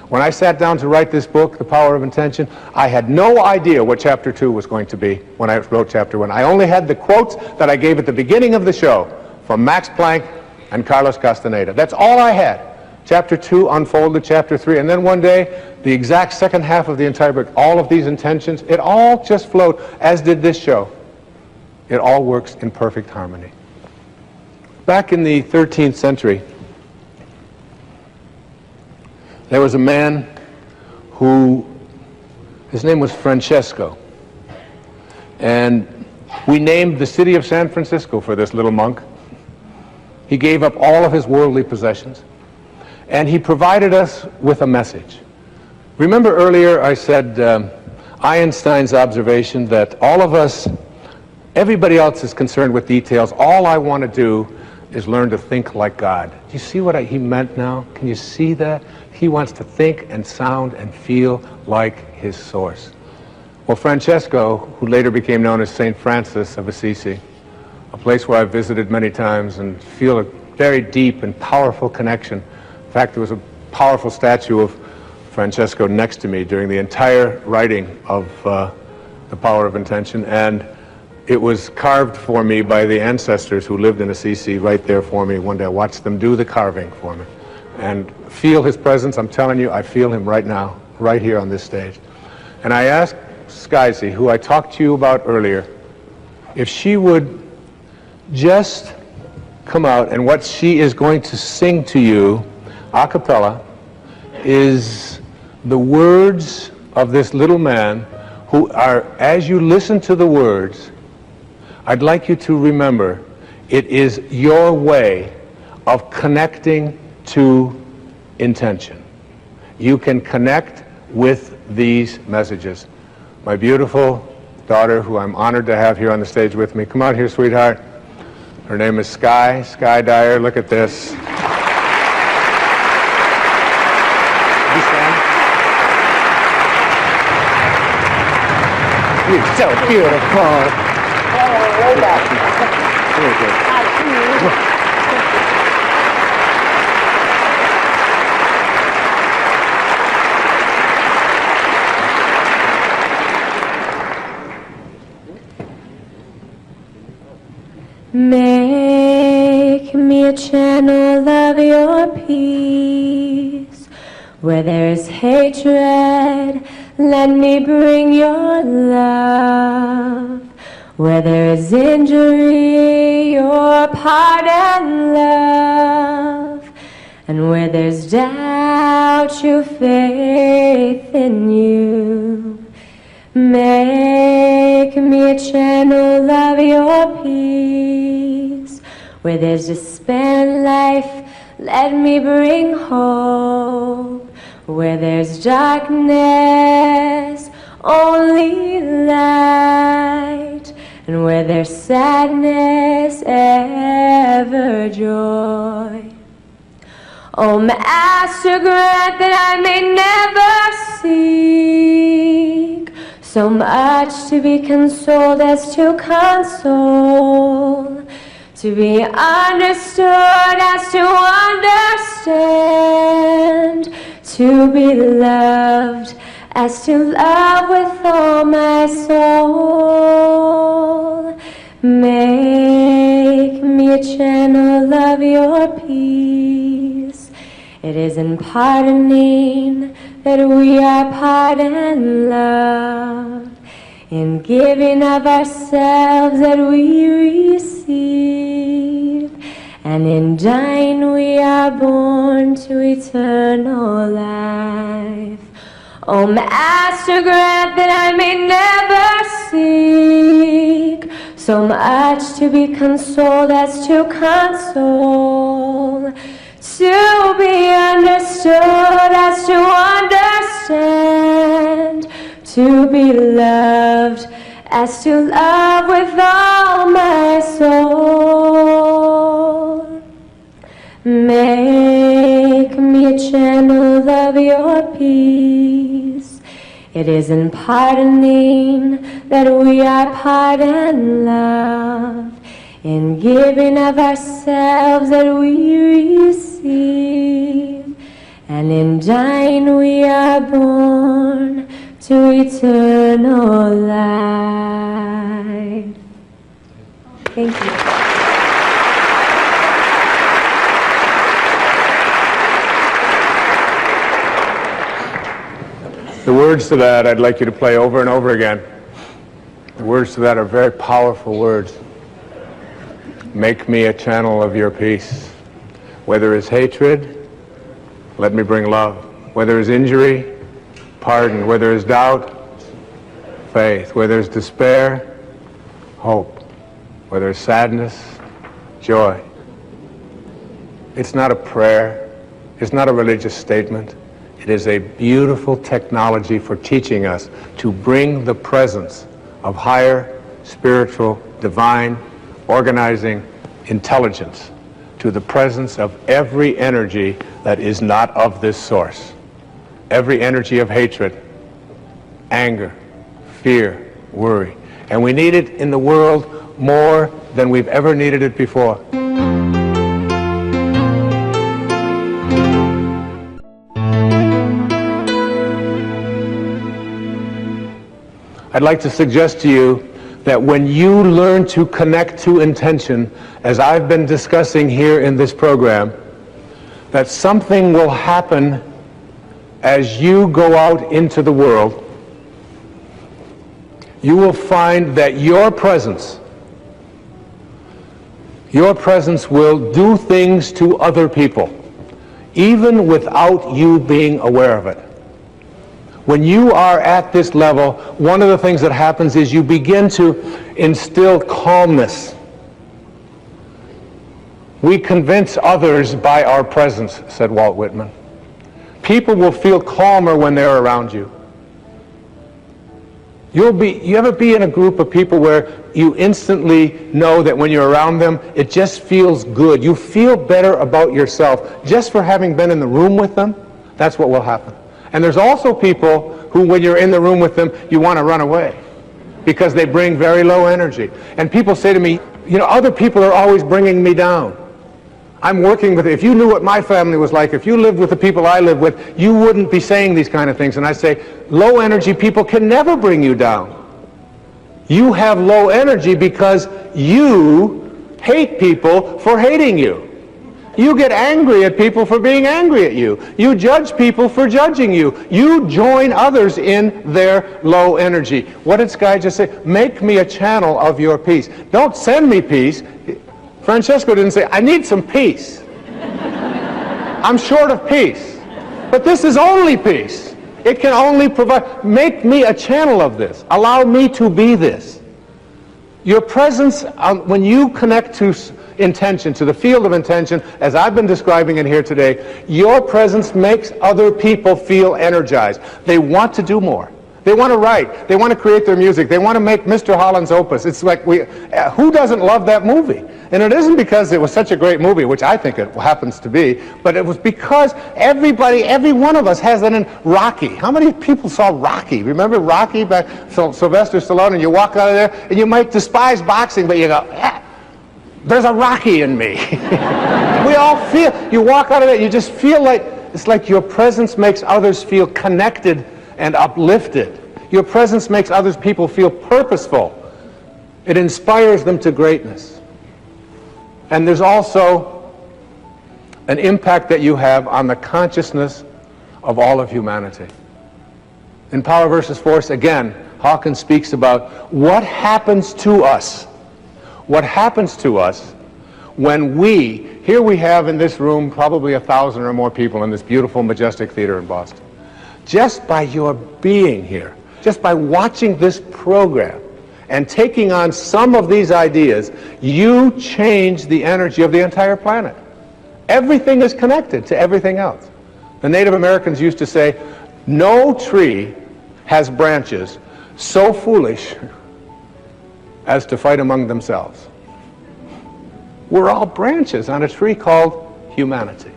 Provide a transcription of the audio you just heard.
When I sat down to write this book, The Power of Intention, I had no idea what Chapter 2 was going to be when I wrote Chapter 1. I only had the quotes that I gave at the beginning of the show from Max Planck and Carlos Castaneda. That's all I had. Chapter 2 unfolded Chapter 3, and then one day, the exact second half of the entire book, all of these intentions, it all just flowed, as did this show. It all works in perfect harmony. Back in the 13th century, there was a man who, his name was Francesco, and we named the city of San Francisco for this little monk. He gave up all of his worldly possessions, and he provided us with a message. Remember earlier I said Einstein's observation that all of us, everybody else is concerned with details. All I want to do is learn to think like God. Do you see what he meant now? Can you see that? He wants to think and sound and feel like his source. Well, Francesco, who later became known as St. Francis of Assisi, a place where I've visited many times and feel a very deep and powerful connection. In fact, there was a powerful statue of Francesco next to me during the entire writing of The Power of Intention, and it was carved for me by the ancestors who lived in Assisi right there for me. One day I watched them do the carving for me and feel his presence. I'm telling you, I feel him right now, right here on this stage. And I asked Skyzy, who I talked to you about earlier, if she would just come out, and what she is going to sing to you a cappella is the words of this little man who are, as you listen to the words, I'd like you to remember, it is your way of connecting to intention. You can connect with these messages. My beautiful daughter, who I'm honored to have here on the stage with me, come out here, sweetheart. Her name is Sky Dyer. Look at this. You're so beautiful. Way back. Very good. Make me a channel of your peace. Where there is hatred, let me bring your love. Where there is injury, your pardon, love. And where there's doubt, your faith in you. Make me a channel of your peace. Where there's despair in life, let me bring hope. Where there's darkness, only light. And where there's sadness, ever joy. Oh, Master, grant that I may never seek so much to be consoled as to console, to be understood as to understand, to be loved as to love with all my soul. Make me a channel of your peace. It is in pardoning that we are pardoned, love. In giving of ourselves that we receive. And in dying we are born to eternal life. Oh, Master, grant that I may never seek so much to be consoled as to console, to be understood as to understand, to be loved as to love with all my soul. Make me a channel of your peace. It is in pardoning that we are pardoned, love. In giving of ourselves that we receive. and in thine we are born to eternal life. Thank you. The words to that I'd like you to play over and over again. The words to that are very powerful words. Make me a channel of your peace. Where there is hatred, let me bring love. Where there is injury, pardon. Where there is doubt, faith. Where there is despair, hope. Where there is sadness, joy. It's not a prayer. It's not a religious statement. It is a beautiful technology for teaching us to bring the presence of higher, spiritual, divine, organizing intelligence to the presence of every energy that is not of this source. Every energy of hatred, anger, fear, worry. And we need it in the world more than we've ever needed it before. I'd like to suggest to you that when you learn to connect to intention, as I've been discussing here in this program, that something will happen as you go out into the world. You will find that your presence will do things to other people, even without you being aware of it. When you are at this level, one of the things that happens is you begin to instill calmness. We convince others by our presence, said Walt Whitman. People will feel calmer when they're around you. You ever be in a group of people where you instantly know that when you're around them, it just feels good. You feel better about yourself just for having been in the room with them? That's what will happen. And there's also people who, when you're in the room with them, you want to run away because they bring very low energy. And people say to me, you know, other people are always bringing me down. I'm working with it. If you knew what my family was like, if you lived with the people I live with, you wouldn't be saying these kind of things. And I say, low energy people can never bring you down. You have low energy because you hate people for hating you. You get angry at people for being angry at you. You judge people for judging you. You join others in their low energy. What did Sky just say? Make me a channel of your peace. Don't send me peace. Francesco didn't say, I need some peace. I'm short of peace. But this is only peace. It can only provide. Make me a channel of this. Allow me to be this. Your presence, when you connect to intention, to the field of intention, as I've been describing it here today, your presence makes other people feel energized. They want to do more. They want to write. They want to create their music. They want to make Mr. Holland's Opus. It's like, who doesn't love that movie? And it isn't because it was such a great movie, which I think it happens to be, but it was because everybody, every one of us has that in Rocky. How many people saw Rocky? Remember Rocky by Sylvester Stallone? And you walk out of there, and you might despise boxing, but you go, there's a Rocky in me. We all feel, you walk out of it, you just feel like, it's like your presence makes others feel connected and uplifted. Your presence makes others people feel purposeful. It inspires them to greatness. And there's also an impact that you have on the consciousness of all of humanity. In Power versus Force, again, Hawkins speaks about what happens to us. What happens to us when here we have in this room probably 1,000 or more people in this beautiful, majestic theater in Boston. Just by your being here, just by watching this program and taking on some of these ideas, you change the energy of the entire planet. Everything is connected to everything else. The Native Americans used to say, no tree has branches so foolish as to fight among themselves. We're all branches on a tree called humanity.